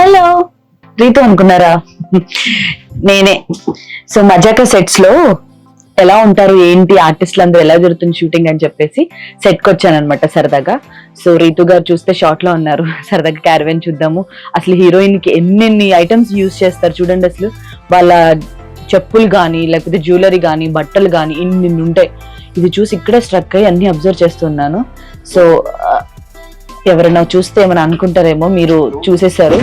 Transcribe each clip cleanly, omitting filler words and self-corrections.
Hello Ritu అనుకున్నారా? నేనే. So మజాకా sets లో ఎలా ఉంటారు ఏంటి ఆర్టిస్టులు అందరూ ఎలా జరుగుతుంది షూటింగ్ అని చెప్పేసి సెట్ కి వచ్చాను అనమాట సరదాగా. సో రీతు గారు చూస్తే షార్ట్ లో ఉన్నారు. సరదాగా క్యారవెన్ చూద్దాము. అసలు హీరోయిన్ కి ఎన్నెన్ని ఐటమ్స్ యూజ్ చేస్తారు చూడండి. అసలు వాళ్ళ చెప్పులు కానీ లేకపోతే జ్యువెలరీ కానీ బట్టలు కానీ ఇన్ని ఉంటాయి. ఇది చూసి ఇక్కడే స్ట్రక్ అయ్యి అన్ని అబ్జర్వ్ చేస్తున్నాను. సో ఎవరైనా చూస్తే ఏమైనా అనుకుంటారేమో, మీరు చూసేశారు.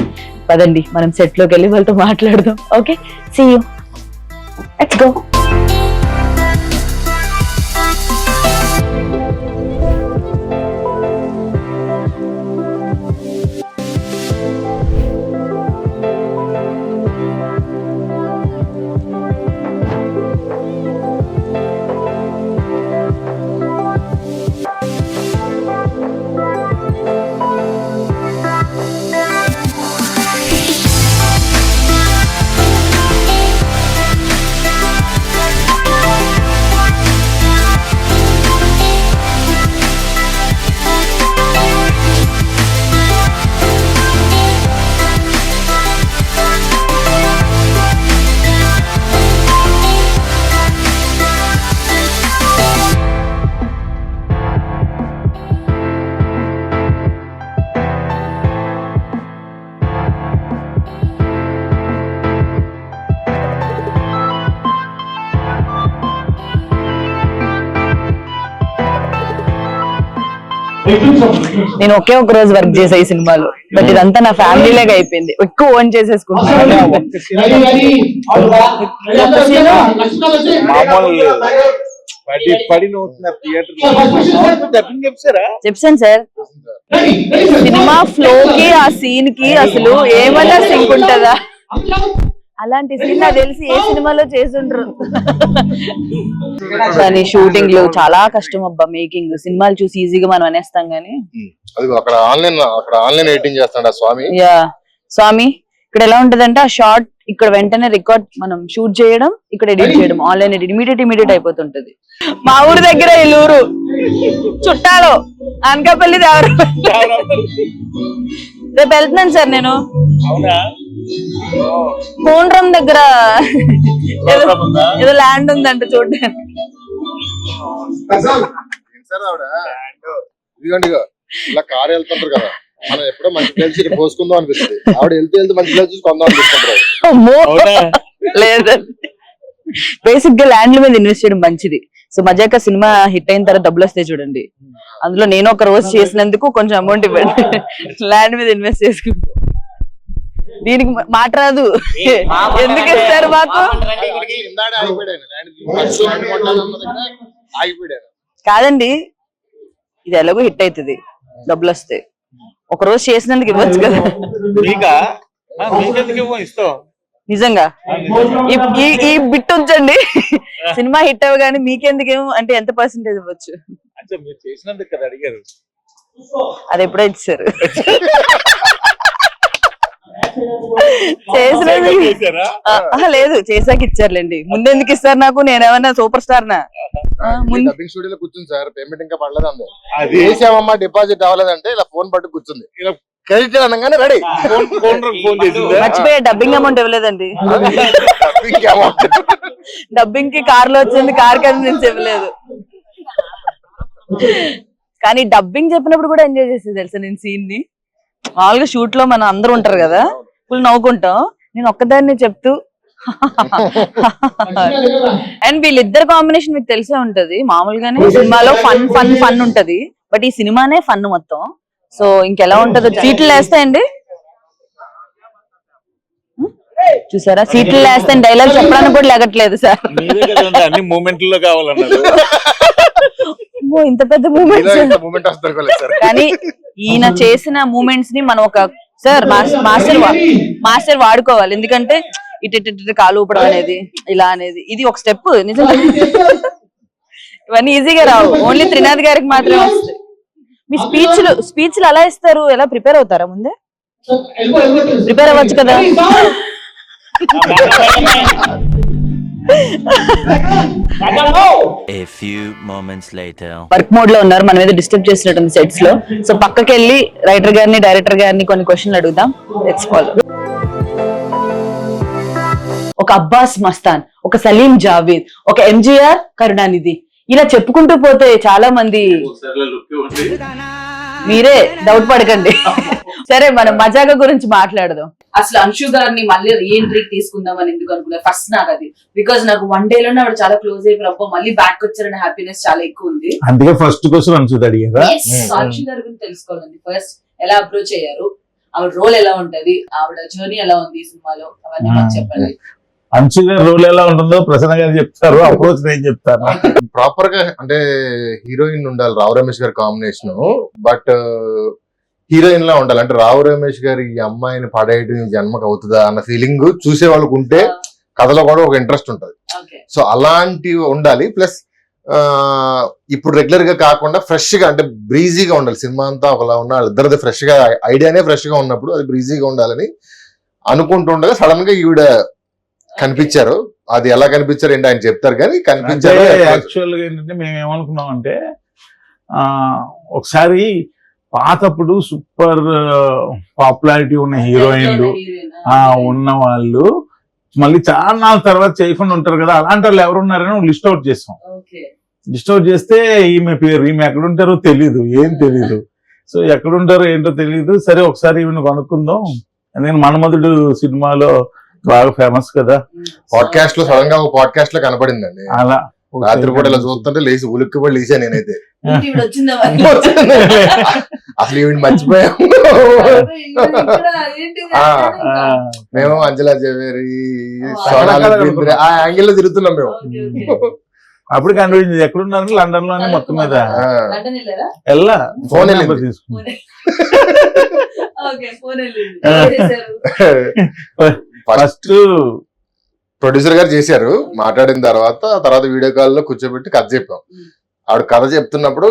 పదండి మనం సెట్ లోకి వెళ్ళి వాళ్ళతో మాట్లాడదాం. Okay, see you, let's go. నేను ఒకే ఒక రోజు వర్క్ చేసా ఈ సినిమాలో, బట్ ఇదంతా నా ఫ్యామిలీ లాగా అయిపోయింది. ఎక్కువ ఓన్ చేసేసుకుంటున్నాను. చెప్పాను సార్, సినిమా ఫ్లో కి ఆ సీన్ కి అసలు ఏమన్నా సింక్ ఉంటుందా? అలాంటి సీన్ నాకు తెలిసి ఏ సినిమాలో చేసుండ్రు. కానీ షూటింగ్ లో చాలా కష్టం అబ్బా. మేకింగ్ సినిమాలు చూసి ఈజీగా మనం అనేస్తాం గానీ అక్కడ ఆన్లైన్ ఎడిటింగ్ చేస్తాడు స్వామి. యా స్వామి, ఇక్కడ ఎలా ఉంటదంటే ఆ షార్ట్ ఇక్కడ వెంటనే రికార్డ్ మనం షూట్ చేయడం, ఇక్కడ ఎడిట్ చేయడం, ఆన్లైన్ ఎడిట్ ఇమీడియట్ అయిపోతుంటది. మా ఊరు దగ్గర ఇల్లూరు చుట్టాలు అనకాపల్లి రేపు వెళ్తున్నాను సార్ నేను. కోండ్రం దగ్గర ఏదో ల్యాండ్ ఉందంట చూడడానికి. ఇలా కారు వెళ్తుంటారు కదా, మనం ఎప్పుడో మంచి తెలిసి పోసుకుందాం అనిపిస్తుంది. ఆవిడ వెళ్తే మంచి చూసి కొందాం అనిపిస్తుంటారు. లేదండి, బేసిక్ గా ల్యాండ్ల మీద ఇన్వెస్ట్ చేయడం మంచిది. సో మజాకా సినిమా హిట్ అయిన తర్వాత డబ్బులు వస్తాయి చూడండి, అందులో నేను ఒక రోజు చేసినందుకు కొంచెం అమౌంట్ ఇవ్వండి. ల్యాండ్ మీద ఇన్వెస్ట్ చేసుకుంటా. దీనికి మాట రాదు, ఎందుకు ఇస్తారు మాకు? కాదండి, ఇది ఎలాగో హిట్ అవుతుంది, డబ్బులు వస్తాయి. ఒక రోజు చేసినందుకు ఇవ్వచ్చు కదా. నిజంగా ఈ బిట్ ఉంచండి. సినిమా హిట్ అవ్వగానే మీకెందుకేమో అంటే ఎంత పర్సెంటేజ్ ఇవ్వచ్చు? అది ఎప్పుడో ఇచ్చారు. లేదు, చేసాక ఇచ్చారులేండి. ముందెందుకు ఇస్తారు నాకు? నేనేమన్నా సూపర్ స్టార్ నా? స్టూడియోలో కూర్చుంది సార్, పేమెంట్ ఇంకా పడలేదండి. అది వేసామమ్మా డిపాజిట్ అవ్వలేదంటే ఇలా ఫోన్ పట్టు కూర్చుంది. క్రెడిట్ అనగానే రెడీ. మర్చిపోయా, డబ్బింగ్ అమౌంట్ ఇవ్వలేదండి. డబ్బింగ్ కి కార్ లో వచ్చింది, కార్ కి నుంచి ఇవ్వలేదు. కానీ డబ్బింగ్ చెప్పినప్పుడు కూడా ఎంజాయ్ చేసేది తెలుసా నేను సీన్ ని. మామూలుగా షూట్ లో మనం అందరూ ఉంటారు కదా, ఫుల్ నవ్వుకుంటాం. నేను ఒక్కదాన్ని చెప్తూ అండ్ వీళ్ళిద్దరు కాంబినేషన్ మీకు తెలిసే ఉంటది. మామూలుగానే సినిమాలో ఫన్ ఫన్ ఫన్ ఉంటది, బట్ ఈ సినిమానే ఫన్ మొత్తం. సో ఇంకెలా ఉంటుందో. సీట్లు వేస్తాయండి, చూసారా? సీట్లు వేస్తాయి, డైలాగ్ చెప్పడానికి కూడా లేగట్లేదు సార్. ఇంత పెద్ద మూమెంట్ కానీ ఈయన చేసిన మూమెంట్స్ ని మనం ఒక సార్ మాస్టర్ వాడుకోవాలి. ఎందుకంటే ఇటు కాలు ఊపడం అనేది, ఇలా అనేది, ఇది ఒక స్టెప్. నిజంగా ఇవన్నీ ఈజీగా రావు, ఓన్లీ త్రినాథ్ గారికి మాత్రమే వస్తాయి. మీ స్పీచ్లు అలా ఇస్తారు? ఎలా ప్రిపేర్ అవుతారా? ముందే ప్రిపేర్ అవ్వచ్చు కదా. వర్క్ మోడ్ లో ఉన్నారు, మన మీద డిస్టర్బ్ చేసినట్టుంది సెట్స్ లో. సో పక్కకి వెళ్ళి రైటర్ గారిని డైరెక్టర్ గారిని కొన్ని క్వశ్చన్లు అడుగుదాం. Let's follow. ఒక అబ్బాస్ మస్తాన్, ఒక సలీం జావేద్, ఒక ఎంజీఆర్ కరుణానిధి, ఇలా చెప్పుకుంటూ పోతే చాలా మంది. మీరే డౌట్ పడకండి. సరే మనం మజాగా గురించి మాట్లాడదాం. అసలు అంశు గారిని మళ్ళీ రీఎంట్రీకి తీసుకుందాం అని ఎందుకు అనుకున్నారు ఫస్ట్? నాకు అది బికాజ్ నాకు 1 day లోనే ఆవిడ చాలా క్లోజ్ అయిపోయి అబ్బా మళ్ళీ బ్యాక్ వచ్చారనే హ్యాపీనెస్ చాలా ఎక్కువ ఉంది. అందుకే ఫస్ట్ క్వశ్చన్ అంశు అడిగారా? అంశు గారి గురించి తెలుసుకోవాలండి. ఫస్ట్ ఎలా అప్రోచ్ అయ్యారు, ఆవిడ రోల్ ఎలా ఉంటది, ఆవిడ జర్నీ ఎలా ఉంది ఈ సినిమాలో, అవన్నీ మాకు చెప్పండి. అంశు గారి రోల్ ఎలా ఉంటుందో ప్రసన్న గారు చెప్తారు, అప్రోచ్ నేను చెప్తాను. ప్రాపర్ గా అంటే హీరోయిన్ ఉండాలి, రావు రమేష్ గారి కాంబినేషన్, బట్ హీరోయిన్ లా ఉండాలి. అంటే రావు రమేష్ గారి ఈ అమ్మాయిని పడేయడం జన్మకు అవుతుందా అన్న ఫీలింగ్ చూసే వాళ్ళకు ఉంటే కథలో కూడా ఒక ఇంట్రెస్ట్ ఉంటది. సో అలాంటివి ఉండాలి. ప్లస్ ఇప్పుడు రెగ్యులర్ గా కాకుండా ఫ్రెష్ గా అంటే బ్రీజీగా ఉండాలి. సినిమా అంతా ఒకలా ఉన్న వాళ్ళిద్దరిది ఫ్రెష్ గా ఐడియానే ఫ్రెష్ గా ఉన్నప్పుడు అది బ్రీజీగా ఉండాలని అనుకుంటుండగా సడన్ గా ఈవిడ కనిపించారు. అది ఎలా కనిపించారు ఏంటి ఆయన చెప్తారు కానీ కనిపించారు. యాక్చువల్ గా ఏంటంటే మేము ఏమనుకున్నాం అంటే ఒకసారి పాతప్పుడు సూపర్ పాపులారిటీ ఉన్న హీరోయిన్లు ఉన్న వాళ్ళు మళ్ళీ చాలా నాలుగు తర్వాత చేయకుండా ఉంటారు కదా, అలాంటి వాళ్ళు ఎవరున్నారని లిస్ట్ అవుట్ చేసాం. లిస్ట్ అవుట్ చేస్తే ఈమె పేరు, ఈమె ఎక్కడుంటారో తెలీదు, ఏం తెలీదు. సో ఎక్కడుంటారో ఏంటో తెలీదు. సరే ఒకసారి ఈమెను కనుక్కుందాం. ఎందుకంటే మన్మధుడు సినిమాలో బాగా ఫేమస్ కదా. పాడ్కాస్ట్ లో సడన్ గా ఒక పాడ్కాస్ట్ లో కనపడిందండి. అలా రాత్రి పూట ఇలా చూస్తుంటే లేచి ఉలిక్కి పడి లేచా నేనైతే. అసలు ఈవిడ మర్చిపోయాము. మేము అంజలా జవేరి ఆ యాంగిల్ లో తిరుగుతున్నాం మేము. అప్పుడు కనిపించింది ఎక్కడున్నారు, లండన్ లోనే మొత్తం మీద వెళ్ళా ఫోన్ తీసుకున్నా. ఫస్ట్ ప్రొడ్యూసర్ గారు చేశారు. మాట్లాడిన తర్వాత వీడియో కాల్ లో కూర్చోబెట్టి కథ చెప్పాం. ఆవిడ కథ చెప్తున్నప్పుడు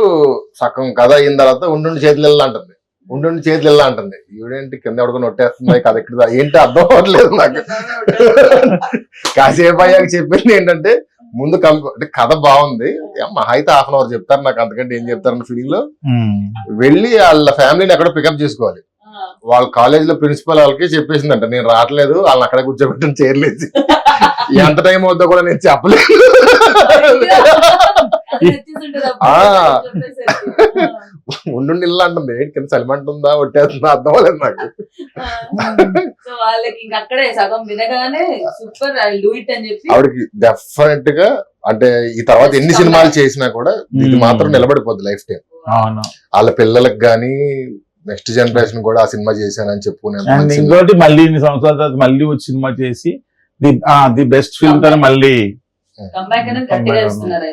సగం కథ అయిన తర్వాత ఉండి చేతులు వెళ్ళా అంటుంది, ఉండి చేతులు వెళ్ళా అంటుంది. ఈవిడేంటి కింద ఎవడుకొని నొట్టేస్తుంది కథ ఎక్కడ ఏంటి అర్థం అవ్వట్లేదు నాకు. కాసేపు అయ్యాక చెప్పింది ఏంటంటే ముందు అంటే కథ బాగుంది, మహా అయితే ½ hour చెప్తారు, నాకు అంతకంటే ఏం చెప్తారన్న ఫీలింగ్ లో వెళ్ళి వాళ్ళ ఫ్యామిలీని ఎక్కడ పికప్ చేసుకోవాలి. వాళ్ళ కాలేజ్ లో ప్రిన్సిపల్ వాళ్ళకి చెప్పేసిందంట నేను రావట్లేదు, వాళ్ళని అక్కడ కూర్చోబెట్టని చేరలేదు, ఎంత టైం అవుతుందో కూడా నేను చెప్పలేదు. ఉండు ఇల్లు అంటుంది, కింద సలిమంటుందా ఒట్టేస్తుందా అర్థం అవ్వలేదు నాకు. ఆవిడకి డెఫినెట్ గా అంటే ఈ తర్వాత ఎన్ని సినిమాలు చేసినా కూడా ఇది మాత్రం నిలబడిపోద్ది లైఫ్ టైం. వాళ్ళ పిల్లలకు గానీ నెక్స్ట్ జనరేషన్ కూడా ఆ సినిమా చేశానని చెప్పుకునే. ఇంకోటి మళ్ళీ ఇన్ని సంవత్సరాల తర్వాత మళ్ళీ వచ్చి సినిమా చేసి ది బెస్ట్ ఫిల్మ్ తో మళ్ళీ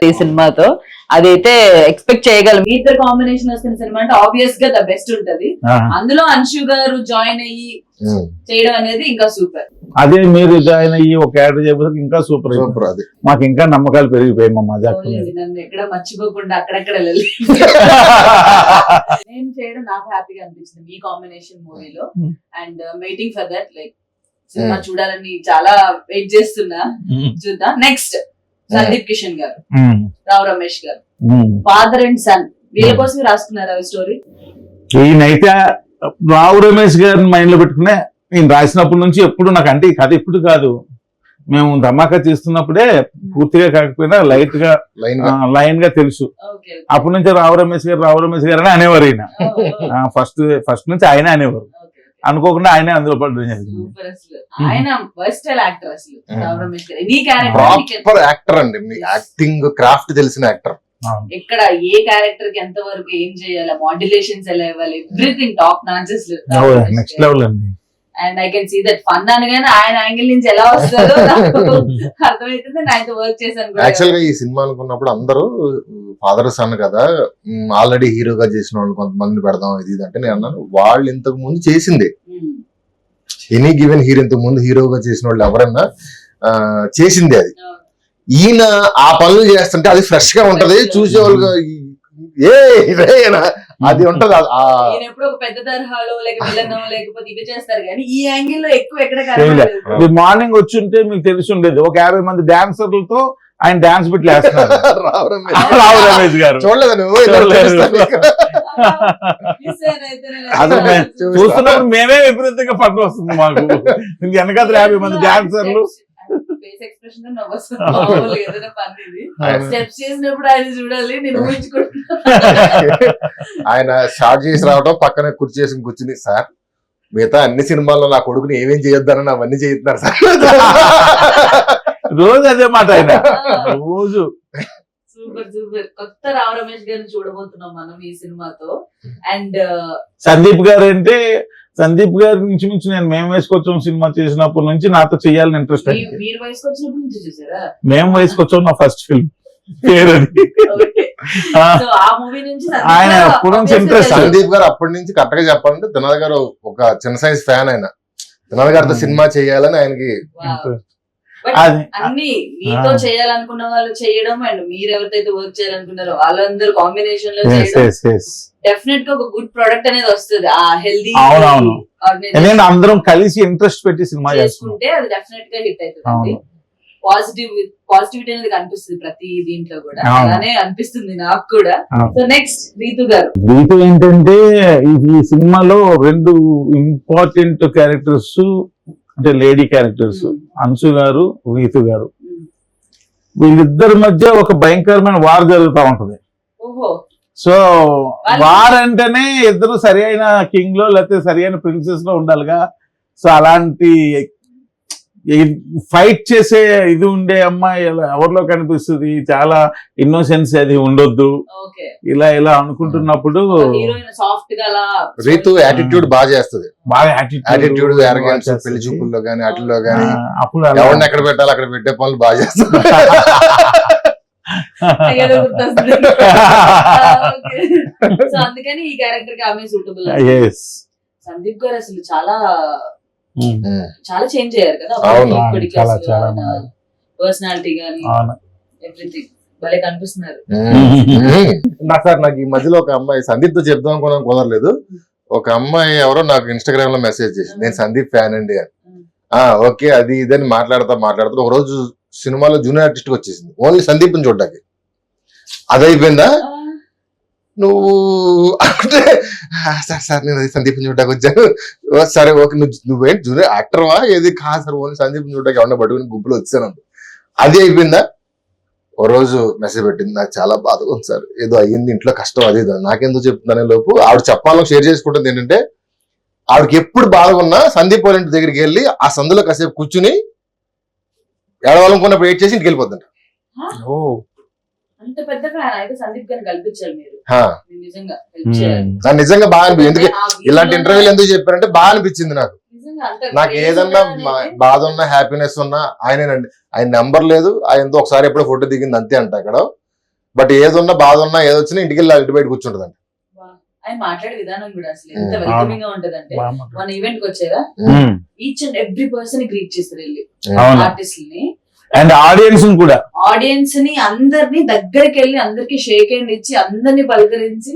ఈ సినిమాతో అదైతే ఎక్స్పెక్ట్ చేయగలం. మీ ఇద్దరు కాంబినేషన్ వస్తున్న సినిమా అంటే ఆబ్వియస్ గా ద బెస్ట్ ఉంటది. అందులో అంశు గారు జాయిన్ అయ్యి చేయడం అనేది ఇంకా సూపర్. అదే మీరు జాయిన్ అయ్యి ఒక క్యారెక్టర్ చేయబోతే ఇంకా సూపర్. అది మాకు ఇంకా నమ్మకాలు పెరిగిపోయాయి. మా మజాక్ నన్ను ఎక్కడ మర్చిపోకుండా అక్కడెక్కడ వెళ్ళి నేను చేయడం నాకు హ్యాపీగా అనిపించింది మీ కాంబినేషన్ మూవీలో. And waiting for that, like cinema చూడాలని చాలా వెయిట్ చేస్తున్నా. చూద్దాం. నెక్స్ట్ సందీప్ కిషన్ గారు, రావు రమేష్ గారు, ఫాదర్ అండ్ సన్, వీళ్ళ కోసం రాసుకున్నారా స్టోరీ? ఈయనైతే రావు రమేష్ గారిని మైండ్ లో పెట్టుకునే నేను రాసినప్పటి నుంచి ఎప్పుడు నాకు, అంటే ఈ కథ ఇప్పుడు కాదు, మేము ధమాకా చేస్తున్నప్పుడే పూర్తిగా కాకపోయినా లైట్ గా లైన్ గా తెలుసు. అప్పటి నుంచి రావు రమేష్ గారు అని అనేవారు. ఈయన ఫస్ట్ నుంచి ఆయన అనేవారు, అనుకోకుండా ఆయనే అందులో పడడం జరిగింది. ప్రాపర్ యాక్టర్ అండి, మీ యాక్టింగ్ క్రాఫ్ట్ తెలిసిన యాక్టర్. ఇక్కడ ఏ క్యారెక్టర్ కి ఎంత వరకు ఏం చేయాలి, మాడ్యులేషన్స్ ఎలా ఇవ్వాలి, everything top notches. Next level అండి. And I can see that fun అనగానే ఆయన యాంగిల్ నుంచి ఎలా వస్తారో అర్థమవుతుంది. ఆయనతో వర్క్ చేశాను. యాక్చువల్ గా ఈ సినిమా అనుకున్నప్పుడు అందరూ ఫాదర్ సన్ కదా, ఆల్రెడీ హీరోగా చేసిన వాళ్ళు కొంతమంది పెడదాం ఇది అంటే నేను అన్నాను వాళ్ళు ఇంతకు ముందు చేసింది. ఎనీ గివెన్ హీరో ఇంతకు ముందు హీరోగా చేసిన వాళ్ళు ఎవరన్నా చేసింది. అది ఈయన ఆ పనులు చేస్తుంటే అది ఫ్రెష్ గా ఉంటది, చూసేవాళ్ళు అది ఉంటది. పెద్ద తరహాలో లేకపోతే ఇవి చేస్తారు కానీ ఈ యాంగిల్ లో ఎక్కువ ఎక్కడ మార్నింగ్ వచ్చి ఉంటే మీకు తెలిసి ఉండేది ఒక 50 మంది డాన్సర్లతో ఆయన డాన్స్ బిట్లు వేస్తున్నారు. రావు రమేష్ గారు చూస్తున్నప్పుడు మేమే విపరీతంగా పట్టు వస్తుంది మాకు. వెనకాల 50 మంది డాన్సర్లు ఫేస్ ఎక్స్ప్రెషన్ నవ్వొస్తుంది ఏదైనా పని ఇది స్టెప్స్ చేసినప్పుడు ఆయన చూడాలి నేను ఊహించుకుంటున్నా. ఆయన షార్ట్ చేసి రావడం పక్కన కుర్చీ చేసుకుని కూర్చుని సార్ మిగతా అన్ని సినిమాల్లో నా కొడుకుని ఏమేం చేయొద్దని అవన్నీ చేస్తున్నారు సార్. రోజు అదే మాట ఆయన రోజు. Super super. కొత్త రావు రమేష్ గారిని చూడబోతున్నాం మనం ఈ సినిమాతో. అండ్ సందీప్ గారు అంటే సందీప్ గారి నుంచి నేను మేము వేసుకొచ్చాం సినిమా చేసినప్పటి నుంచి నాతో చెయ్యాలని ఇంట్రెస్ట్ అయింది. మీరు వయసుకు వచ్చినప్పటి నుంచి చూసారా? మేము వేసుకొచ్చాం నా ఫస్ట్ ఫిల్మ్ పేరు అది. Okay. So, ఆ మూవీ నుంచి ఆయన ఎప్పటి నుంచి interest. సందీప్ గారు అప్పటి నుంచి కరెక్ట్ గా చెప్పాలంటే దినాల్ గారు ఒక చిన్న సైజ్ ఫ్యాన్ ఆయన. దినాల్ గారితో సినిమా చేయాలని ఆయనకి But అది అన్ని మీతో చేయాలనుకున్న వాళ్ళు చేయడం అండ్ మీరు ఎవరితో వర్క్ చేయాలనుకున్నారో వాళ్ళందరూ కాంబినేషన్ లో చేయడం డెఫినెట్ గా ఒక గుడ్ ప్రొడక్ట్ అనేది వస్తుంది. ఆ హెల్దీ అవునవును. ఎందుకంటే అందరం కలిసి ఇంట్రెస్ట్ పెట్టి సినిమా చేస్తున్నాం. చేసుకుంటే అది డెఫినెట్ గా హిట్ అవుతుంది. పాజిటివిటీ అనేది కనిపిస్తుంది ప్రతి దీంట్లో కూడా. అవును. అలానే అనిపిస్తుంది నాకు కూడా. అవును. సో నెక్స్ట్ రీతు గారు. దీంతో ఏంటంటే ఈ సినిమాలో 2 ఇంపార్టెంట్ క్యారెక్టర్స్ అంటే లేడీ క్యారెక్టర్స్ అంశు గారు రీతు గారు. వీళ్ళిద్దరి మధ్య ఒక భయంకరమైన వార్ జరుగుతూ ఉంటది. ఓహో. సో వార్ అంటేనే ఇద్దరు సరి అయిన కింగ్ లో లేకపోతే సరి అయిన ప్రిన్సెస్ లో ఉండాలిగా. సో అలాంటి ఫైట్ చేసే ఇది ఉండే అమ్మాయి ఎవరిలో కనిపిస్తుంది. చాలా ఇన్నోసెన్స్ అది ఉండొద్దు ఓకే. ఇలా అనుకుంటున్నప్పుడు హీరోయిన్ సాఫ్ట్ గా అలా రీతు యాటిట్యూడ్ బాగా చేస్తుంది. బాగా యాటిట్యూడ్ అరగెన్స్ పెళ్లి చూపుల్లో గానీ అట్లలో గానీ అప్పుడు ఎవరిని ఎక్కడ పెట్టాలి అక్కడ పెట్టే పనులు బాగా చేస్తుంది. ఏదో గుర్తొస్తుంది. సో అందుకని ఈ క్యారెక్టర్ కి ఆమె సూటబుల్. సందీప్ గారు అసలు చాలా చాలా చేంజ్ అయ్యారు కదా అవును. పర్సనాలిటీ గానీ ఎవ్రీథింగ్ భలే కనిపిస్తున్నారు. నాకు ఈ మధ్యలో ఒక అమ్మాయి సందీప్ తో చెప్దాం అనుకున్నాం కుదరలేదు. ఒక అమ్మాయి ఎవరో నాకు ఇన్స్టాగ్రామ్ లో మెసేజ్ చేసి నేను సందీప్ ఫ్యాన్ అండి అని. ఓకే అది ఇదని మాట్లాడుతూ ఒక రోజు సినిమాలో జూనియర్ ఆర్టిస్ట్ వచ్చేసింది ఓన్లీ సందీప్ ని చూడడానికి. అది అయిపోయిందా నువ్వు అంటే సార్ నేను సందీప్ చూడడానికి వచ్చాను. సరే ఓకే నువ్వేంటి జూనియర్ యాక్టర్వా ఏది కాదు సార్ ఓన్లీ సందీప్ చూడడానికి ఎవరన్నా పట్టుకుని గుంపులో వచ్చాను. అది అయిపోయిందా ఓ రోజు మెసేజ్ పెట్టింది నాకు చాలా బాధగా ఉంది సార్ ఏదో అయ్యింది ఇంట్లో కష్టం అది నాకెందుకు చెప్తున్నానే లోపు ఆవిడ చెప్పాలని షేర్ చేసుకుంటుంది ఏంటంటే ఆవిడకి ఎప్పుడు బాధగా ఉన్నా సందీప్ వాళ్ళ ఇంటి దగ్గరికి వెళ్ళి ఆ సందులో కాసేపు కూర్చుని ఏడవాలనుకున్నప్పుడు వెయిట్ చేసి ఇంటికి వెళ్ళిపోతుంట. అంత పెద్ద ఫ్యాన్ అయితే సందీప్ గారిని కల్పించారు మీరు. నిజంగా నాకు నిజంగా బాగా అనిపించింది. ఎందుకంటే ఇలాంటి ఇంటర్వ్యూలు ఎందుకు చెప్పారంటే బాగా అనిపించింది నాకు ఏదన్నా బాధ ఉన్నా హ్యాపీనెస్ ఉన్నా ఆయనేనండి. ఆయన నెంబర్ లేదు ఆయనతో ఒకసారి ఎప్పుడో ఫోటో దిగింది అంతే అంట అక్కడ. బట్ ఏదున్నా బాధ ఉన్నా ఏదొచ్చినా ఇంటికి వెళ్ళి ఇంటి బయట కూర్చుంటదండి. ఆయన మాట్లాడే విధానం కూడా అసలు ఎంత వెల్కమింగ్ గా ఉంటదంటే మన ఈవెంట్ కి వచ్చారా each and every person greet చేస్తారు వెళ్ళి ఆర్టిస్ట్ ని అండ్ ఆడియన్స్ ని అందరినీ దగ్గరికి వెళ్ళి అందరికి షేక్ హ్యాండ్ ఇచ్చి అందరినీ పలకరించి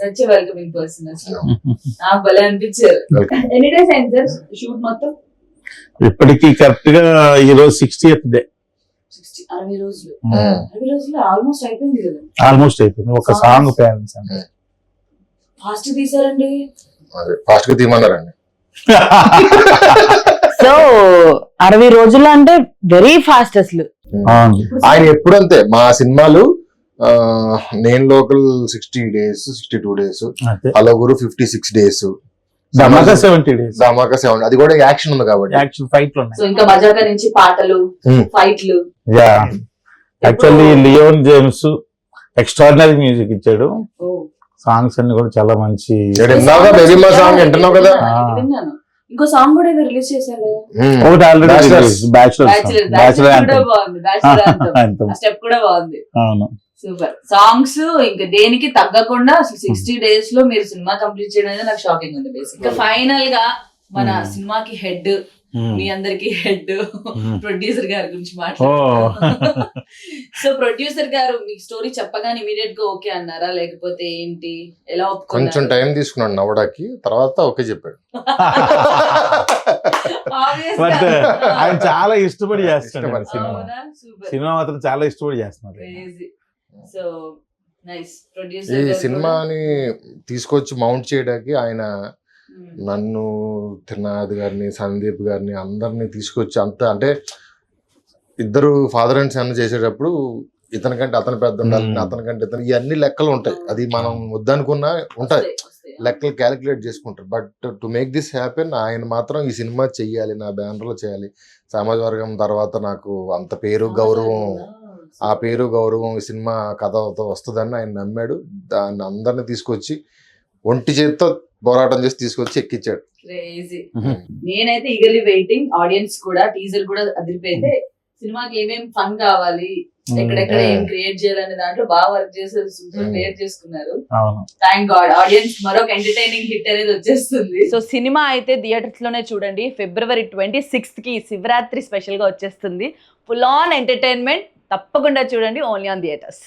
సచ్ వెల్కమింగ్ పర్సన్ అసలు నాకు భలే అనిపించారు. ఎన్ని డేస్ అయింది సార్ షూట్ మొత్తం? ఇప్పటికి కరెక్ట్ గా ఈరోజు 60th డే. 60 రోజులు 60 రోజులు ఆల్మోస్ట్ అయిపోయింది కదా. ఆల్మోస్ట్ అయిపోయింది. ఒక సాంగ్ పేరెంట్స్ అంటే ఫాస్ట్ తీసారండి. ఫాస్ట్ గా తీయమన్నారండి. సో 60 రోజులు అంటే వెరీ ఫాస్ట్ అసలు. ఆయన ఎప్పుడంతే మా సినిమాలు నేను లోకల్ 60 days 62 days హలో గురు 56 days ధమాకా 70 days ధమాకా 70 అది కూడా యాక్షన్ ఉంది కాబట్టి యాక్షన్ ఫైట్ లో సో ఇంకా మజాకా నుంచి పాటలు ఫైట్లు. Actually Leon James extraordinary music ఇచ్చాడు. సాంగ్స్ అన్ని కూడా చాలా మంచి. సాంగ్ వింటున్నావు కదా. ఇంకో సాంగ్ కూడా ఏదో రిలీజ్ చేశారు ఒకటి ఆల్రెడీ బ్యాచులర్ స్టెప్ కూడా బాగుంది. సూపర్ సాంగ్స్ ఇంకా దేనికి తగ్గకుండా అసలు 60 days లో మీరు సినిమా కంప్లీట్ చేయడం అనేది నాకు షాకింగ్ ఉంది. బేసిక్ ఫైనల్ గా మన సినిమాకి హెడ్ మీ అందరికి హెడ్ ప్రొడ్యూసర్ గారి గురించి మాట్లాడుతున్నాం. సో ప్రొడ్యూసర్ గారు మీకు స్టోరీ చెప్పగానే ఇమీడియట్ గా ఓకే అన్నారా లేకపోతే ఏంటి ఎలా ఒప్పుకున్నారు? కొంచెం టైం తీసుకున్నాడు నవ్వడానికి తర్వాత ఓకే చెప్పాడు. ఆయన చాలా ఇష్టపడి చేస్తాడు సినిమా మాత్రం చాలా ఇష్టపడి చేస్తున్నారు. So nice. ఈ సినిమాని తీసుకొచ్చి మౌంట్ చేయడానికి ఆయన నన్ను త్రినాథ్ గారిని సందీప్ గారిని అందరినీ తీసుకొచ్చి అంత అంటే ఇద్దరు ఫాదర్ అండ్ సన్ చేసేటప్పుడు ఇతనికంటే అతను పెద్ద ఉండాలి, Hmm. అతనికంటే ఇతను, ఇవన్నీ లెక్కలు ఉంటాయి. అది మనం వద్దనుకున్నా ఉంటాయి, లెక్కలు క్యాలిక్యులేట్ చేసుకుంటారు. But to make this happen ఆయన మాత్రం ఈ సినిమా చెయ్యాలి, నా బ్యానర్ లో చేయాలి, సమాజ వర్గం తర్వాత నాకు అంత పేరు గౌరవం, ఆ పేరు గౌరవం ఈ సినిమా కథతో వస్తుందని ఆయన నమ్మాడు. దాన్ని అందరిని తీసుకొచ్చి ఒంటి చేతితో పోరాటం చేసి తీసుకొచ్చి ఎక్కించాడు. క్రేజీ. నేనైతే ఈగర్లీ వెయిటింగ్, ఆడియన్స్ కూడా టీజర్ కూడా అదిరిపోయితే సినిమాకి ఏమేం ఫన్ కావాలి, ఎక్కడెక్కడ ఏం క్రియేట్ చేయాలనే దాంట్లో బాగా వర్క్ చేసి సూపర్ క్రియేట్ చేసుకున్నారు. అవును. థ్యాంక్ గాడ్ ఆడియన్స్ మరొక ఎంటర్టైనింగ్ హిట్ అనేది వచ్చేస్తుంది. సో సినిమా అయితే థియేటర్స్ లోనే చూడండి. February 26th కి శివరాత్రి స్పెషల్ గా వచ్చేస్తుంది. ఫుల్ ఆన్ ఎంటర్టైన్మెంట్ తప్పకుండా చూడండి, ఓన్లీ ఆన్ థియేటర్స్.